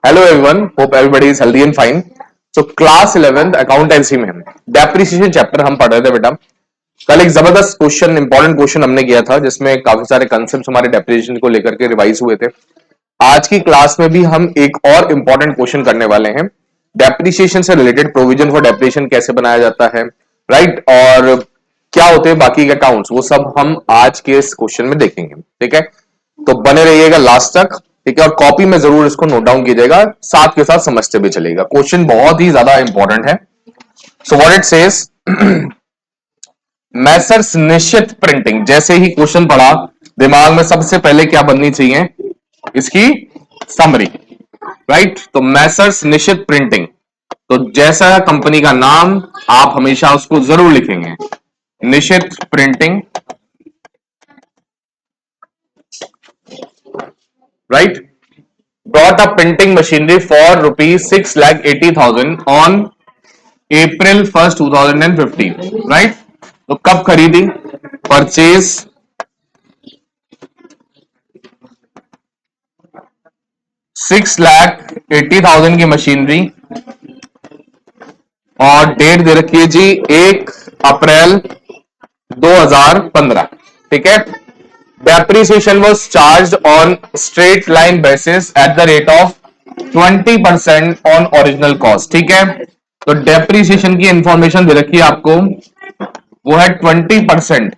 Hello everyone, hope everybody is healthy and fine. So class 11th accountancy में depreciation chapter हम पढ़ रहे थे बेटा। कल एक जबरदस्त क्वेश्चन, इंपॉर्टेंट क्वेश्चन हमने किया था जिसमें काफी सारे कंसेप्ट हमारे डेप्रिसिएशन को लेकर के रिवाइज हुए थे। आज की क्लास में भी हम एक और इंपॉर्टेंट क्वेश्चन करने वाले हैं। डेप्रिसिएशन से रिलेटेड प्रोविजन फॉर डेप्रिसिएशन कैसे बनाया जाता है, राइट, और क्या होते हैं बाकी के अकाउंट्स, वो सब हम आज के इस क्वेश्चन में देखेंगे। ठीक है, तो बने रहिएगा लास्ट तक। ठीक है, और कॉपी में जरूर इसको नोट डाउन कीजिएगा, साथ के साथ समझते भी चलेगा। क्वेश्चन बहुत ही ज्यादा इंपॉर्टेंट है। So what it says, Messrs निश्चित प्रिंटिंग। जैसे ही क्वेश्चन पढ़ा, दिमाग में सबसे पहले क्या बननी चाहिए, इसकी समरी, राइट। तो मैसर्स निश्चित प्रिंटिंग, तो जैसा कंपनी का नाम, आप हमेशा उसको जरूर लिखेंगे, निश्चित printing, right. brought a printing machinery for ₹6,80,000 on April 1st 2015, right. तो कब खरीदी, परचेज ₹6,80,000 की मशीनरी, और डेट दे रखी है जी 1 अप्रैल 2015। ठीक है, depreciation was charge on straight line basis at the rate of 20% on original cost. ठीक है, तो डेप्रिसिएशन की इंफॉर्मेशन दे रखी है आपको, वो है 20%।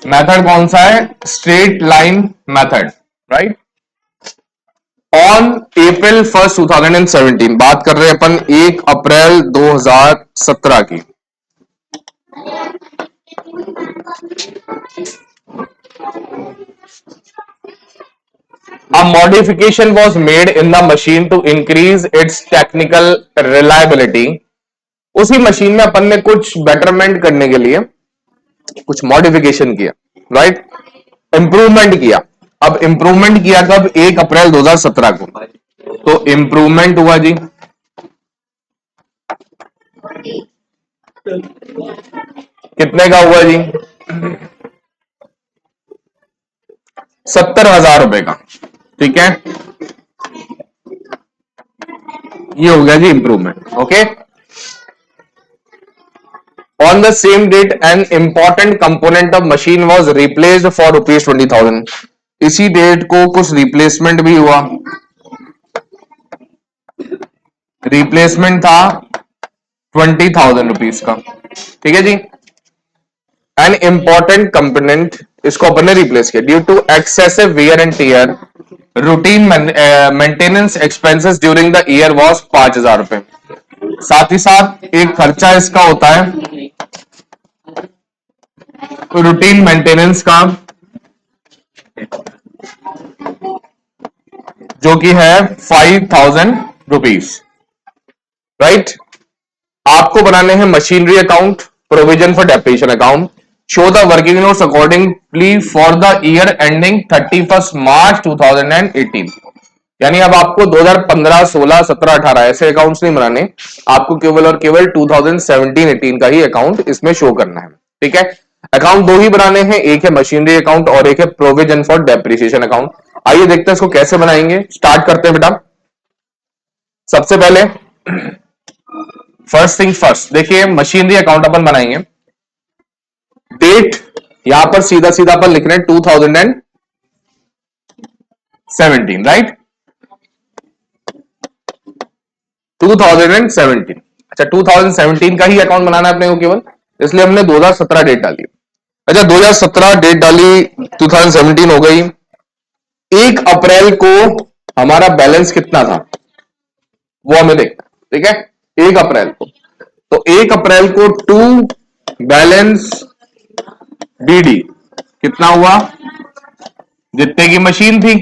मेथड कौन सा है, straight line method, right. On April 1st 2017, बात कर रहे हैं अपन 1 अप्रैल 2017 की। A modification was made in the machine to increase its technical reliability. उसी मशीन में अपन ने कुछ बेटरमेंट करने के लिए कुछ मॉडिफिकेशन किया, राइट, इंप्रूवमेंट किया। अब इंप्रूवमेंट किया कब, 1 अप्रैल 2017 को। तो इंप्रूवमेंट हुआ जी कितने का हुआ जी, 70,000 रुपए का। ठीक है, ये हो गया जी improvement. Okay, on the same date an important component of machine was replaced for ₹20,000। इसी डेट को कुछ रिप्लेसमेंट भी हुआ, रिप्लेसमेंट था ₹20,000 का। ठीक है जी, एन इंपॉर्टेंट कंपोनेंट, इसको अपन ने रिप्लेस किया due to excessive wear and tear, routine maintenance expenses during the year was ₹5,000। साथ ही साथ एक खर्चा इसका होता है रूटीन मेंटेनेंस का, जो कि है ₹5,000, राइट। आपको बनाने हैं machinery account, provision for depreciation account, show the working notes accordingly for the year ending 31 March 2018। यानी अब आपको 2015, 16, 17, 18 ऐसे अकाउंट्स नहीं बनाने, आपको केवल और केवल 2017-18 का ही अकाउंट इसमें शो करना है। ठीक है, अकाउंट दो ही बनाने हैं, एक है मशीनरी अकाउंट और एक है प्रोविजन फॉर डेप्रिसिएशन अकाउंट। आइए देखते हैं इसको कैसे बनाएंगे। स्टार्ट करते हैं बेटा। सबसे पहले फर्स्ट थिंग फर्स्ट, देखिए मशीनरी अकाउंट अपन बनाएंगे। डेट यहां पर सीधा सीधा अपन लिख रहे हैं 2017, राइट, 2017। अच्छा, 2017 का ही अकाउंट बनाना है अपने को केवल, इसलिए हमने 2017 डेट डाली। अच्छा, 2017 डेट डाली, 2017 हो गई। 1 अप्रैल को हमारा बैलेंस कितना था वो हमें देखना। ठीक है, 1 अप्रैल को, तो 1 अप्रैल को टू बैलेंस डीडी कितना हुआ, जितने की मशीन थी।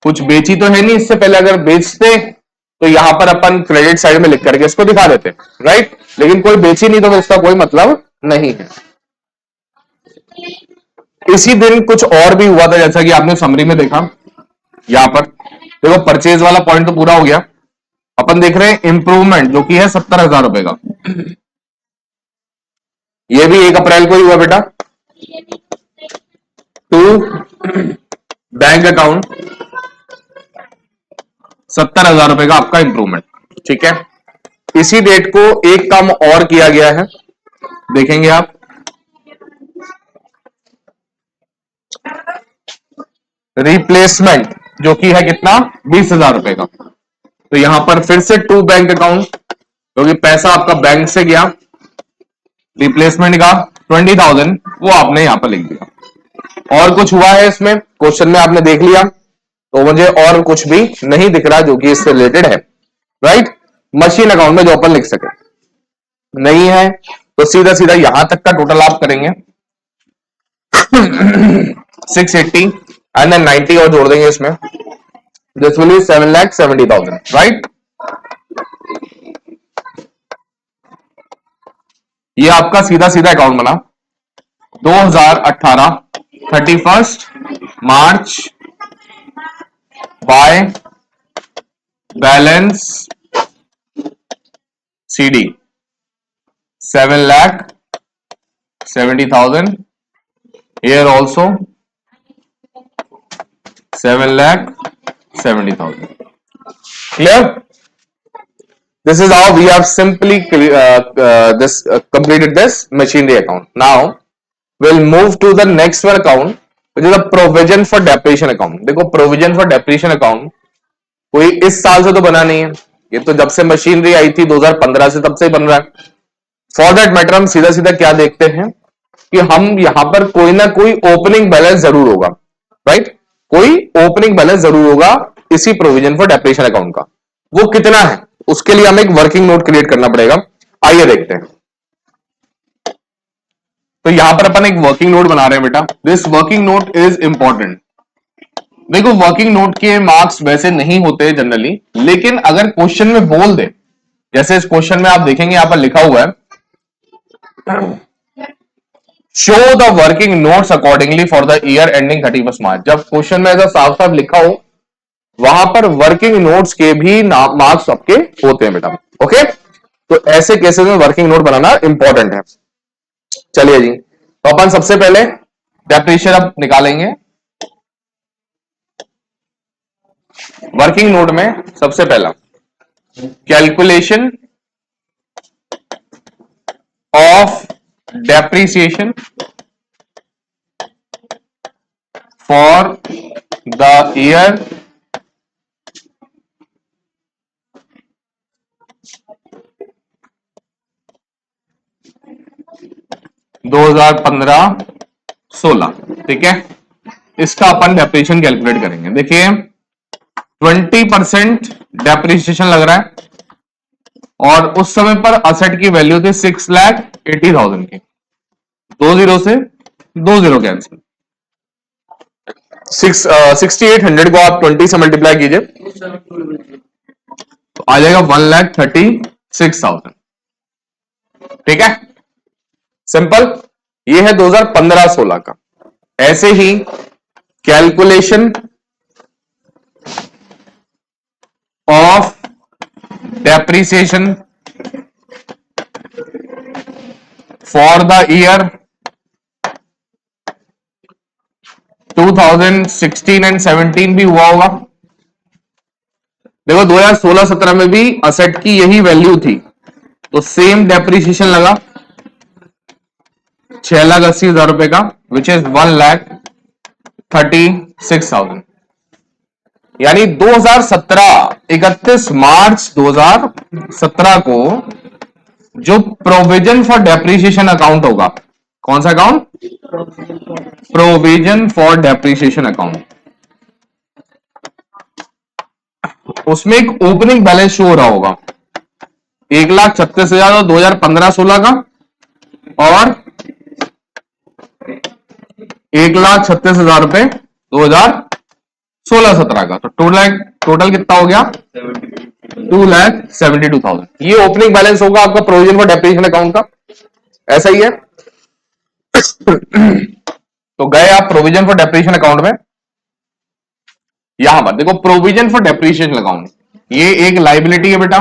कुछ बेची तो है नहीं इससे पहले, अगर बेचते तो यहां पर अपन क्रेडिट साइड में लिख करके इसको दिखा देते, राइट, लेकिन कोई बेची नहीं तो इसका कोई मतलब नहीं है। इसी दिन कुछ और भी हुआ था, जैसा कि आपने समरी में देखा। यहां पर देखो, परचेज वाला पॉइंट तो पूरा हो गया। अपन देख रहे हैं इंप्रूवमेंट, जो कि है ₹70,000 का। ये भी 1 अप्रैल को ही हुआ बेटा। टू बैंक अकाउंट 70,000 रुपए का आपका इंप्रूवमेंट। ठीक है, इसी डेट को एक काम और किया गया है, देखेंगे आप, रिप्लेसमेंट जो कि है कितना, 20,000 रुपए का। तो यहां पर फिर से टू बैंक अकाउंट, क्योंकि पैसा आपका बैंक से गया, रिप्लेसमेंट का 20,000 वो आपने यहां पर लिख दिया। और कुछ हुआ है इसमें क्वेश्चन में आपने देख लिया, तो मुझे और कुछ भी नहीं दिख रहा जो कि इससे रिलेटेड है, राइट। मशीन अकाउंट में जो अपन लिख सके नहीं है, तो सीधा सीधा यहां तक का टोटल आप करेंगे 680 एंड देन 90 और जोड़ देंगे इसमें, दिस विल बी 7,70,000, राइट। ये आपका सीधा सीधा अकाउंट बना 2018 31 मार्च by balance CD 7,70,000, here also 7,70,000. Clear? This is how we have simply completed this machinery account. Now we'll move to the next one account, which is the provision for depreciation account. देखो provision for depreciation account कोई इस साल से तो बना नहीं है, ये तो जब से मशीनरी आई थी 2015 से तब से ही बन रहा है। फॉर दैट मैटर हम सीधा सीधा क्या देखते हैं कि हम यहां पर कोई ना कोई ओपनिंग बैलेंस जरूर होगा, राइट। कोई ओपनिंग बैलेंस जरूर होगा इसी प्रोविजन फॉर डेप्रिसिएशन अकाउंट का। वो कितना है उसके लिए हमें एक वर्किंग नोट क्रिएट करना पड़ेगा। आइए देखते हैं। तो यहां पर अपन एक वर्किंग नोट बना रहे हैं बेटा। This working note is important. देखो वर्किंग नोट के मार्क्स वैसे नहीं होते जनरली, लेकिन अगर क्वेश्चन में बोल दे, जैसे इस क्वेश्चन में आप देखेंगे यहां पर लिखा हुआ है show the working notes accordingly for the year ending 31 मार्च। जब क्वेश्चन में ऐसा साफ साफ लिखा हो, वहां पर वर्किंग नोट्स के भी मार्क्स आपके होते हैं बेटा। ओके, तो ऐसे केसेस में वर्किंग नोट बनाना इंपॉर्टेंट है। चलिए जी, तो अपन सबसे पहले डेप्रिसिएशन अब निकालेंगे। वर्किंग नोट में सबसे पहला calculation of depreciation for the year दो 2015-16, ठीक है। इसका अपन डेप्रिसिएशन कैलकुलेट करेंगे। देखिए 20% डेप्रिसिएशन लग रहा है, और उस समय पर असेट की वैल्यू थी 6,80,000 की। 20 से 20 कैंसिल, 6,800 को आप 20 से मल्टीप्लाई कीजिए तो आ जाएगा 1,36,000, ठीक है। सिंपल, ये है 2015-16 का। ऐसे ही calculation of depreciation for the year 2016 and 17 भी हुआ होगा। देखो 2016-17 में भी असेट की यही वैल्यू थी, तो सेम डेप्रिसिएशन लगा 6,80,000 रुपए का, विच इज 1,36,000। यानी 2017 31 मार्च 2017 को जो प्रोविजन फॉर डेप्रिसिएशन अकाउंट होगा, कौन सा account, provision for depreciation account, उसमें एक ओपनिंग बैलेंस शो हो रहा होगा 1,36,000 2015-16 का, और 1,36,000 रुपए 2016-17 का। तो टोटल कितना हो गया, 2,72,000। ये ओपनिंग बैलेंस होगा आपका प्रोविजन फॉर डेप्रिसिएशन अकाउंट का, ऐसा ही है। तो गए आप प्रोविजन फॉर डेप्रिसिएशन अकाउंट में, यहां पर देखो प्रोविजन फॉर डेप्रिसिएशन अकाउंट, ये एक लाइबिलिटी है बेटा।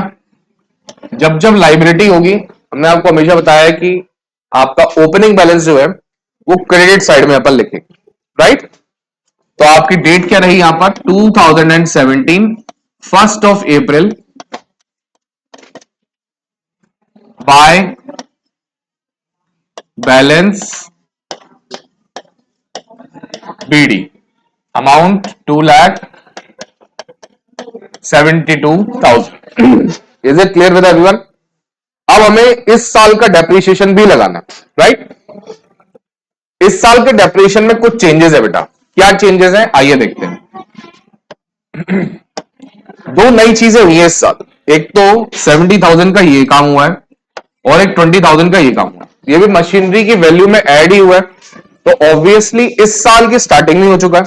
जब जब लाइबिलिटी होगी, हमने आपको हमेशा बताया है कि आपका ओपनिंग बैलेंस जो है वो क्रेडिट साइड में अपन लिखेंगे, राइट। तो आपकी डेट क्या रही यहां पर 2017 1 April by balance BD amount 2,72,000। Is it clear with everyone? अब हमें इस साल का डेप्रिसिएशन भी लगाना है, राइट? इस साल के डेप्रिसिएशन में कुछ चेंजेस है बेटा। क्या चेंजेस है आइए देखते हैं। दो नई चीजें हुई है इस साल। एक तो 70,000 का ये काम हुआ है और एक 20,000 का ये काम हुआ है। ये भी मशीनरी की वैल्यू में ऐड ही हुआ है, तो ऑब्वियसली इस साल की स्टार्टिंग में हो चुका है,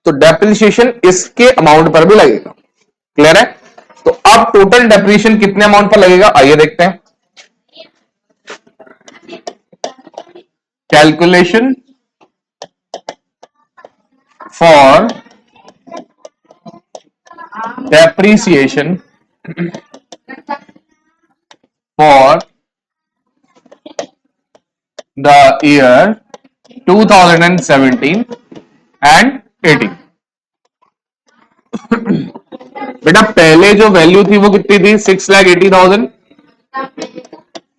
तो डेप्रिसिएशन इसके अमाउंट पर भी लगेगा। क्लियर है? तो अब टोटल डेप्रिसिएशन कितने अमाउंट पर लगेगा आइए देखते हैं। Calculation for depreciation for the year 2017 and 18। बेटा पहले जो वैल्यू थी वो कितनी थी 6,80,000।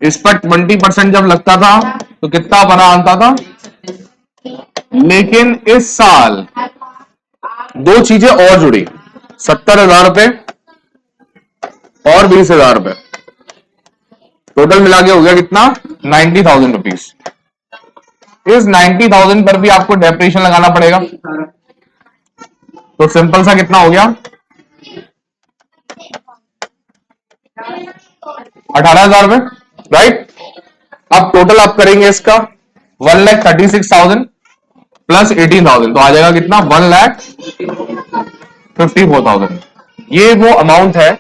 इस पर 20% जब लगता था तो कितना बना आता था, लेकिन इस साल दो चीजें और जुड़ी, 70,000 रुपए और 20,000 रुपए, टोटल मिला के हो गया कितना 90,000 रुपीज। इस 90,000 पर भी आपको डेप्रिसिएशन लगाना पड़ेगा, तो सिंपल सा कितना हो गया 18,000 रुपए, राइट? अब टोटल आप करेंगे इसका 1,36,000 प्लस 18,000 तो आ जाएगा कितना 1,54,000। ये वो अमाउंट है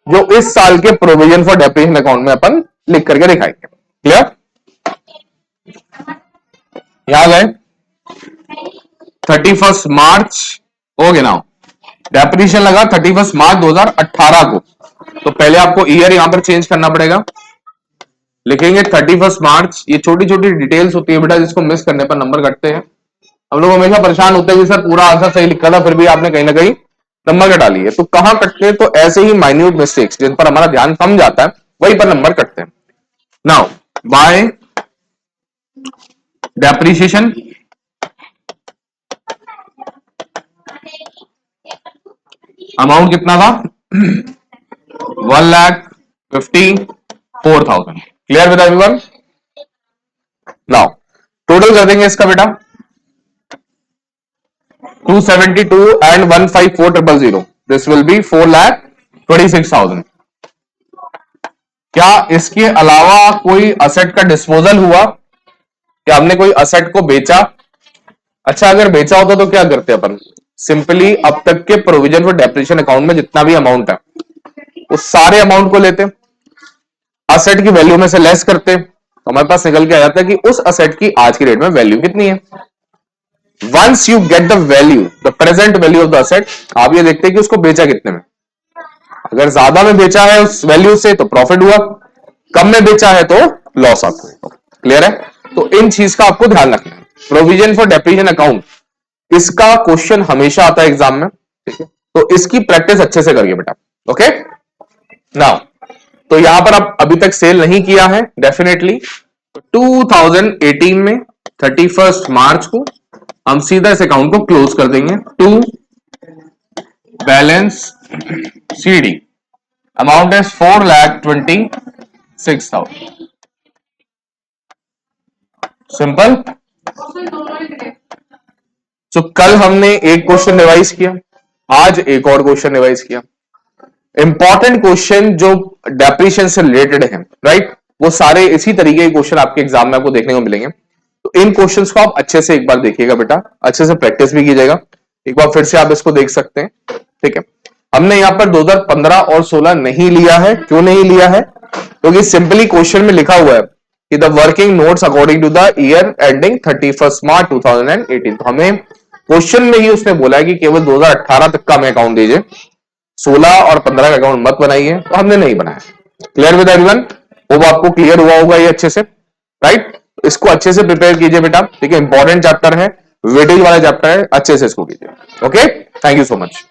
जो इस साल के प्रोविजन फॉर डेप्रिसिएशन अकाउंट में अपन लिख करके दिखाएंगे। क्लियर? यहां गए 31 मार्च हो गया ना, डेप्रिसिएशन लगा 31 मार्च 2018 को, तो पहले आपको ईयर यहां पर चेंज करना पड़ेगा। लिखेंगे 31 मार्च। ये छोटी छोटी डिटेल्स होती है बेटा जिसको मिस करने पर नंबर कटते हैं। हम लोग हमेशा परेशान होते हैं कि सर पूरा आंसर सही लिखा था फिर भी आपने कहीं ना कहीं नंबर कटा लिए, तो कहां कटते हैं? तो ऐसे ही माइन्यूट मिस्टेक्स जिन पर हमारा ध्यान कम जाता है वहीं पर नंबर कटते हैं। नाउ बाय डेप्रिसिएशन अमाउंट कितना था 1,54,000। Clear with everyone? Now total कर देंगे इसका बेटा 272 and 154,000, दिस विल बी 4,26,000। क्या इसके अलावा कोई असेट का डिस्पोजल हुआ? क्या हमने कोई असेट को बेचा? अच्छा अगर बेचा होता तो क्या करते अपन? सिंपली अब तक के प्रोविजन फॉर डेप्रिसिएशन अकाउंट में जितना भी अमाउंट है उस सारे अमाउंट को लेते, असेट की वैल्यू में से लेस करते, तो हमारे पास निकल के आ जाता है कि उस असेट की आज की डेट में वैल्यू कितनी है। Once you get the value, the present value of the asset, आप ये देखते हैं कि उसको बेचा कितने में। अगर ज्यादा में बेचा है उस वैल्यू से तो प्रॉफिट हुआ, कम में बेचा है तो लॉस आपको। क्लियर है? तो इन चीज का आपको ध्यान रखना है। प्रोविजन फॉर डेप्रिसिएशन अकाउंट, इसका क्वेश्चन हमेशा आता है एग्जाम में, ठीक है? तो इसकी प्रैक्टिस अच्छे से करिए बेटा। ओके नाउ, तो यहां पर आप अभी तक सेल नहीं किया है डेफिनेटली, 2018 में 31 मार्च को हम सीधा इस अकाउंट को क्लोज कर देंगे। To balance CD amount is 4,26,000। Simple. तो कल हमने एक क्वेश्चन रिवाइज किया, आज एक और क्वेश्चन रिवाइज किया। इंपॉर्टेंट क्वेश्चन जो डेप्रिसिएशन से रिलेटेड है, राइट, वो सारे इसी तरीके के क्वेश्चन आपके एग्जाम में आपको देखने को मिलेंगे। तो इन क्वेश्चंस को आप अच्छे से एक बार देखिएगा बेटा, अच्छे से प्रैक्टिस भी कीजिएगा। एक बार फिर से आप इसको देख सकते हैं, ठीक है? हमने यहां पर 2015 और 16 नहीं लिया है। क्यों नहीं लिया है? क्योंकि सिंपली क्वेश्चन में लिखा हुआ है कि the working notes according to the year ending 31 March 2018। तो हमें क्वेश्चन में ही उसने बोला है कि केवल 2018 तक का हमें अकाउंट दीजिए, 16 और 15 का अकाउंट मत बनाइए, तो हमने नहीं बनाया। Clear with everyone? वो आपको क्लियर हुआ होगा ये अच्छे से, राइट? इसको अच्छे से प्रिपेयर कीजिए बेटा, ठीक है? इंपॉर्टेंट चैप्टर है, वेटेज वाला चैप्टर है, अच्छे से इसको कीजिए। Okay, thank you so much.